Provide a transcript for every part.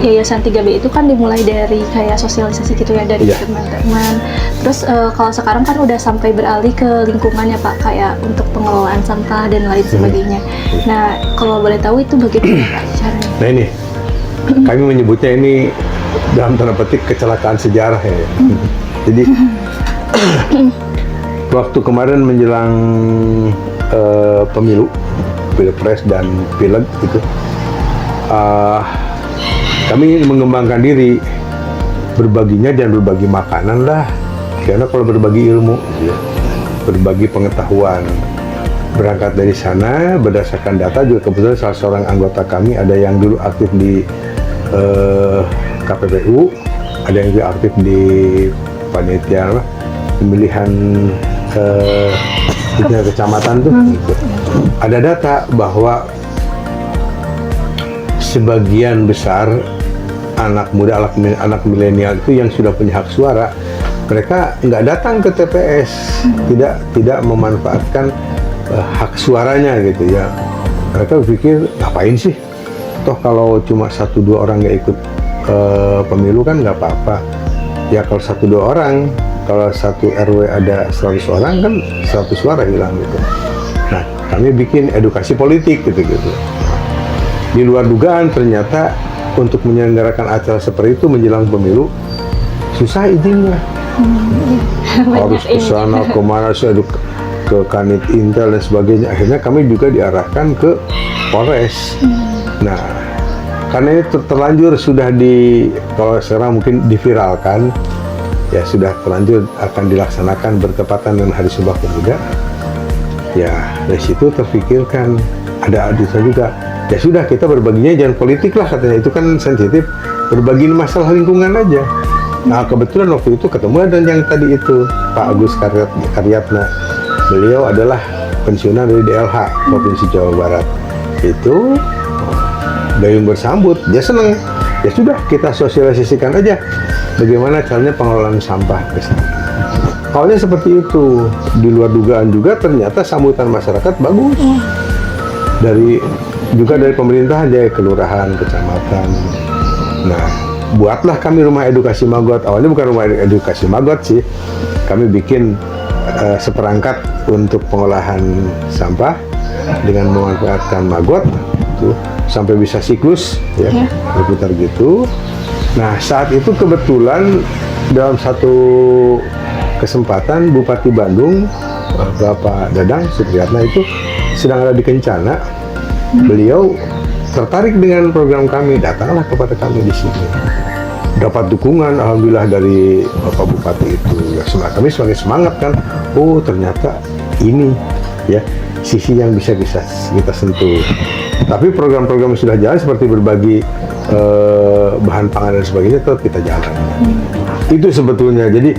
Yayasan 3B itu kan dimulai dari kayak sosialisasi gitu ya dari teman-teman. Terus kalau sekarang kan udah sampai beralih ke lingkungannya Pak, kayak untuk pengelolaan sampah dan lain sebagainya. Nah, kalau boleh tahu itu bagaimana Pak caranya? Nah ini, kami menyebutnya ini dalam tanda petik kecelakaan sejarah ya. Jadi waktu kemarin menjelang pemilu, pilpres dan pileg gitu, kami mengembangkan diri, berbaginya jangan berbagi makanan lah, karena kalau berbagi ilmu, berbagi pengetahuan. Berangkat dari sana, berdasarkan data juga kebetulan salah seorang anggota kami ada yang dulu aktif di KPPU, ada yang juga aktif di panitia pemilihan kecamatan tuh. Gitu. Ada data bahwa sebagian besar anak muda, anak milenial itu yang sudah punya hak suara, mereka nggak datang ke TPS, tidak memanfaatkan hak suaranya gitu ya. Mereka berpikir ngapain sih? Toh kalau cuma 1-2 orang nggak ikut pemilu kan nggak apa-apa. Ya kalau 1-2 orang, kalau satu RW ada 100 orang kan 100 suara hilang gitu. Nah, kami bikin edukasi politik gitu. Di luar dugaan ternyata untuk menyelenggarakan acara seperti itu menjelang pemilu susah izinnya. Harus ke sana kemana ke Kanit Intel dan sebagainya. Akhirnya kami juga diarahkan ke Polres. Nah, karena ini terlanjur sudah kalau sekarang mungkin diviralkan, ya sudah terlanjur akan dilaksanakan bertepatan dengan Hari Sumpah Pemuda. Ya dari situ terpikirkan ada adusnya juga. Ya sudah kita berbaginya jangan politik lah katanya, itu kan sensitif, berbagi masalah lingkungan aja. Nah kebetulan waktu itu ketemu dan yang tadi itu Pak Agus Karyatna, beliau adalah pensiunan dari DLH Provinsi Jawa Barat. Itu gayung bersambut, dia seneng. Ya sudah kita sosialisasikan aja bagaimana caranya pengelolaan sampah ke sana. Awalnya seperti itu, di luar dugaan juga ternyata sambutan masyarakat bagus. Dari pemerintahan, dari kelurahan, kecamatan. Nah, buatlah kami rumah edukasi Maggot. Awalnya bukan rumah edukasi Maggot sih, kami bikin seperangkat untuk pengolahan sampah dengan memanfaatkan Maggot itu sampai bisa siklus ya, berputar gitu. Nah, saat itu kebetulan dalam satu kesempatan Bupati Bandung Bapak Dadang Supriyatna itu sedang ada di Kencana. Beliau tertarik dengan program kami, datanglah kepada kami di sini. Dapat dukungan alhamdulillah dari Bapak Bupati itu. Ya, kami semakin semangat kan. Oh, ternyata ini ya sisi yang bisa kita sentuh. Tapi program-program yang sudah jalan seperti berbagi bahan pangan dan sebagainya tetap kita jalan. Itu sebetulnya. Jadi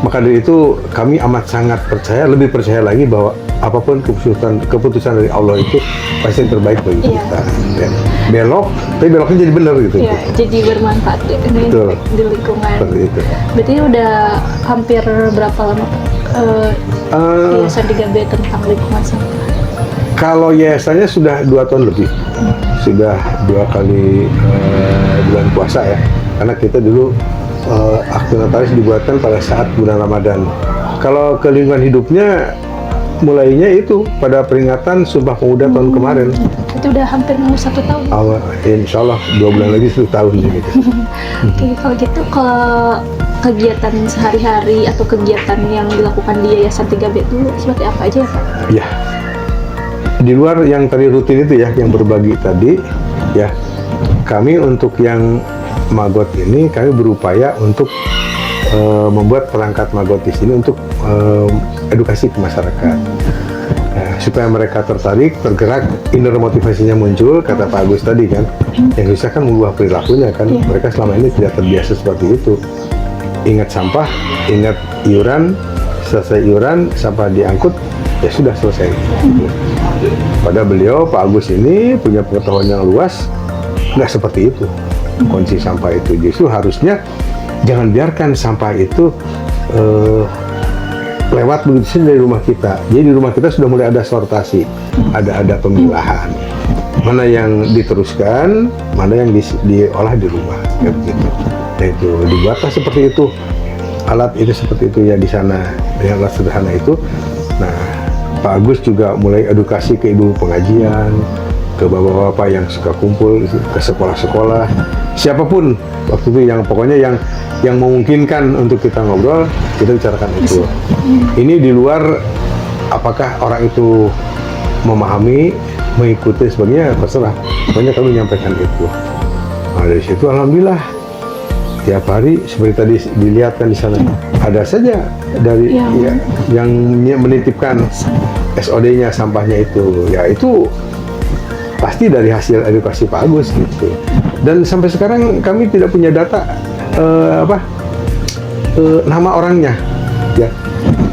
maka dari itu kami amat sangat percaya, lebih percaya lagi bahwa apapun keputusan dari Allah itu pasti yang terbaik bagi kita. Ya. Belok, tapi beloknya jadi benar gitu. Iya, jadi bermanfaat di lingkungan. Seperti itu. Berarti udah hampir berapa lama Yayasan 3B tentang lingkungan sampah? Kalau yayasannya sudah 2 tahun lebih. Sudah 2 kali bulan puasa ya. Karena kita dulu akte notaris dibuatkan pada saat bulan Ramadan. Kalau ke lingkungan hidupnya mulainya itu pada peringatan Sumpah Pemuda tahun kemarin. Itu udah hampir mau 1 tahun. Insya Allah 2 bulan lagi 1 tahun gitu. Oke, kalau gitu kalau kegiatan sehari-hari atau kegiatan yang dilakukan di Yayasan 3B itu seperti apa aja ya Pak? Ya, di luar yang tadi rutin itu ya, yang berbagi tadi ya, kami untuk yang Maggot ini kami berupaya untuk membuat perangkat Maggot di sini untuk edukasi ke masyarakat. Supaya mereka tertarik, tergerak, inner motivasinya muncul, kata Pak Agus tadi kan. Yang susah kan mengubah perilakunya kan. Mereka selama ini tidak terbiasa seperti itu. Ingat sampah, ingat iuran, selesai iuran, sampah diangkut, ya sudah selesai. Pada beliau, Pak Agus ini punya pengetahuan yang luas, nggak seperti itu. Kunci sampah itu justru harusnya jangan biarkan sampah itu lewat begitu saja dari rumah kita. Jadi di rumah kita sudah mulai ada sortasi, ada pemilahan. Mana yang diteruskan, mana yang diolah di rumah, kayak begitu. Nah itu dibuatlah seperti itu, alat itu seperti itu ya di sana dengan alat sederhana itu. Nah Pak Agus juga mulai edukasi ke ibu pengajian, ke bapak-bapak yang suka kumpul ke sekolah-sekolah, siapapun waktu itu yang pokoknya yang memungkinkan untuk kita ngobrol, kita bicarakan itu. Ini di luar apakah orang itu memahami, mengikuti sebagainya, terserah. Pokoknya kami menyampaikan itu. Nah dari situ alhamdulillah tiap hari seperti tadi dilihat kan di sana ada saja dari yang menitipkan SOD-nya sampahnya itu. Ya itu pasti dari hasil edukasi Pak Agus gitu. Dan sampai sekarang kami tidak punya data nama orangnya, ya.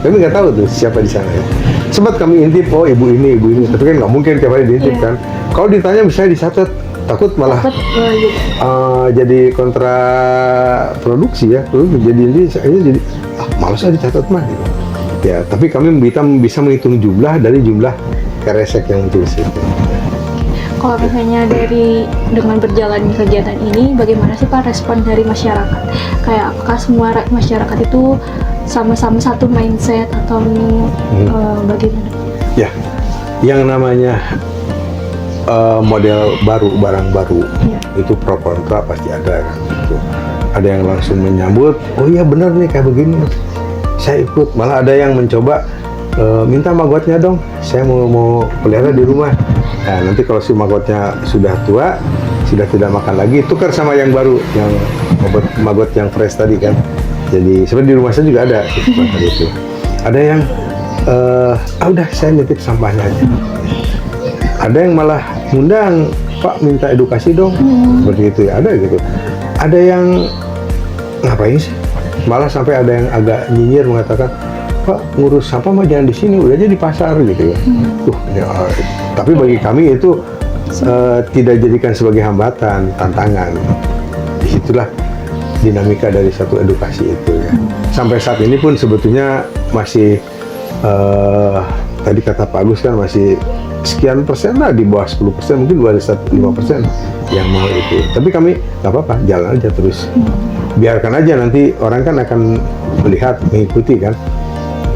Kami nggak tahu tuh siapa di sana ya. Sempat kami intip, oh ibu ini, tapi kan nggak mungkin tiap hari diintip kan. Kalau ditanya misalnya dicatat, takut malah jadi kontraproduksi ya. Jadi malas aja dicatat mah. Gitu. Ya, tapi kami bisa menghitung jumlah dari jumlah keresek yang muncul di situ. Kalau misalnya dengan berjalan kegiatan ini, bagaimana sih Pak respon dari masyarakat? Kayak apakah semua masyarakat itu sama-sama satu mindset atau bagaimana? Ya, yang namanya model baru, barang baru, itu pro kontra pasti ada kan. Gitu. Ada yang langsung menyambut, oh iya benar nih kayak begini, saya ikut. Malah ada yang mencoba minta magotnya dong, saya mau pelihara di rumah. Nah, nanti kalau si magotnya sudah tua, sudah tidak makan lagi, tukar sama yang baru, yang magot yang fresh tadi kan. Jadi sebenarnya di rumah saya juga ada seperti itu. Ada yang udah saya nitip sampahnya aja. Ada yang malah ngundang, Pak minta edukasi dong, seperti itu ya, ada gitu. Ada yang ngapain sih? Malah sampai ada yang agak nyinyir mengatakan, Pak ngurus sampah mah jangan di sini, udah aja di pasar gitu ya. Tapi bagi kami itu tidak jadikan sebagai hambatan, tantangan. Disitulah dinamika dari satu edukasi itu ya. Sampai saat ini pun sebetulnya masih tadi kata Pak Agus kan masih sekian persen lah, di bawah 10%, mungkin ada 5% yang mau itu. Tapi kami nggak apa-apa, jalan aja terus. Biarkan aja, nanti orang kan akan melihat, mengikuti kan.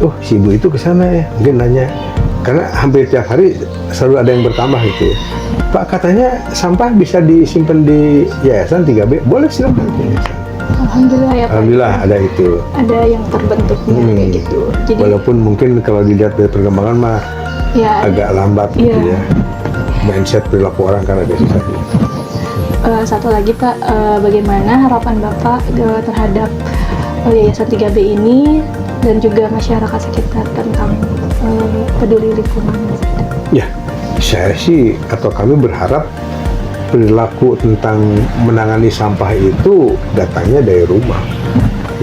Oh si ibu itu ke sana ya, mungkin nanya. Karena hampir tiap hari selalu ada yang bertambah gitu ya. Pak katanya sampah bisa disimpan di yayasan 3B, boleh silakan. Alhamdulillah ya Pak. Alhamdulillah ada itu. Ada yang terbentuknya kayak gitu. Jadi, walaupun mungkin kalau dilihat dari perkembangan mah ya, agak lambat gitu ya. Mindset perilaku orang kan agak susah. Satu lagi Pak, bagaimana harapan Bapak terhadap Yayasan 3B ini dan juga masyarakat sekitar tentang peduli lingkungan? Ya, saya sih atau kami berharap perilaku tentang menangani sampah itu datangnya dari rumah.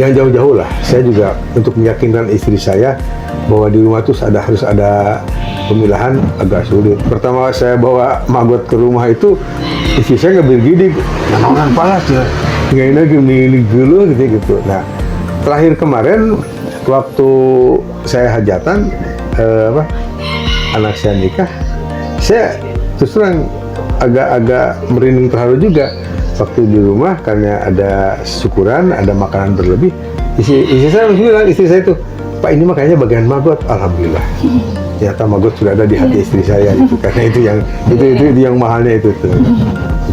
Yang jauh-jauh lah. Saya juga untuk meyakinkan istri saya bahwa di rumah itu harus ada pemilahan agak sulit. Pertama saya bawa magot ke rumah itu, istri saya nggak begini, orang panas ya, nggak enak gini dulu gitu. Nah, terakhir kemarin waktu saya hajatan, anak saya nikah, saya terus terang agak merinding terharu juga waktu di rumah karena ada syukuran, ada makanan berlebih. Istri saya bilang, istri saya itu, Pak ini makanya bagian magot, alhamdulillah. Ternyata magot sudah ada di hati istri saya itu, karena itu yang mahalnya itu tuh.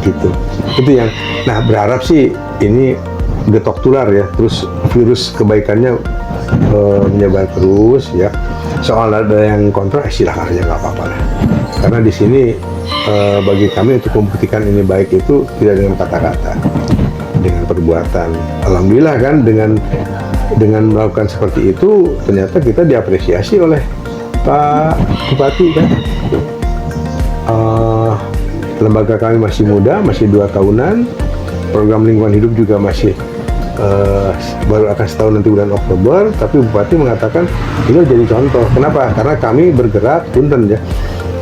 Begitu. Itu yang, nah berharap sih ini getok tular ya, terus virus kebaikannya menyebar terus ya. Soal ada yang kontra, silahkan aja, nggak apa-apa lah. Karena di sini bagi kami untuk membuktikan ini baik itu tidak dengan kata-kata, dengan perbuatan. Alhamdulillah kan dengan melakukan seperti itu ternyata kita diapresiasi oleh Pak Bupati kan. Lembaga kami masih muda, masih 2 tahunan. Program lingkungan hidup juga masih baru akan setahun nanti bulan Oktober, tapi Bupati mengatakan ini jadi contoh. Kenapa? Karena kami bergerak punten ya,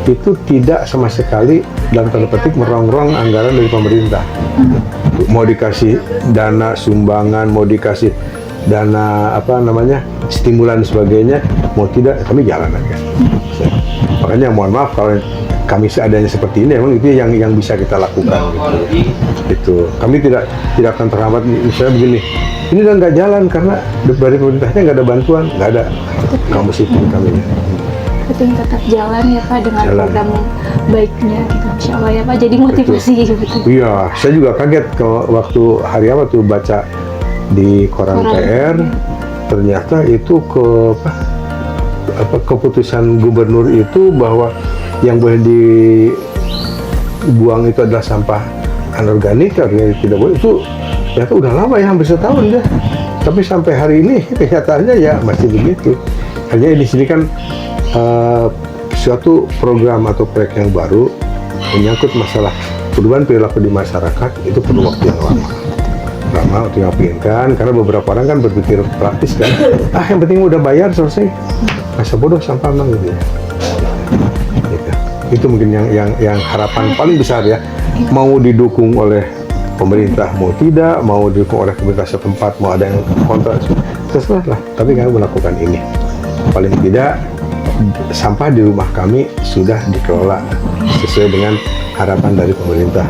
itu tidak sama sekali dalam tanda petik merongrong anggaran dari pemerintah. Mau dikasih dana sumbangan, mau dikasih dana stimulan dan sebagainya, mau tidak kami jalan aja. Makanya mohon maaf kalau kami seadanya seperti ini, emang itu yang bisa kita lakukan gitu. Itu kami tidak akan terhambat. Misalnya begini, ini udah nggak jalan karena dari pemerintahnya nggak ada bantuan, nggak ada. Kamu mesti ikut kami. Penting tetap jalan ya Pak dengan program baiknya gitu. Insya Allah ya Pak, jadi motivasi betul. Iya, saya juga kaget kalau waktu hari apa tuh baca di koran PR, ternyata itu keputusan gubernur itu bahwa yang boleh dibuang itu adalah sampah anorganik, artinya tidak boleh. Itu ternyata udah lama ya, hampir setahun ya. Tapi sampai hari ini kenyataannya ya masih begitu. Hanya di sini kan suatu program atau proyek yang baru menyangkut masalah perubahan perilaku di masyarakat, itu perlu waktu yang lama untuk yakinkan, karena beberapa orang kan berpikir praktis kan, yang penting udah bayar selesai, masa bodoh sampah mang gitu ya. Gitu. Itu mungkin yang harapan paling besar ya, mau didukung oleh pemerintah mau tidak, mau didukung oleh pemerintah setempat, mau ada yang kontra, terserah lah, tapi kami melakukan ini. Paling tidak sampah di rumah kami sudah dikelola sesuai dengan harapan dari pemerintah.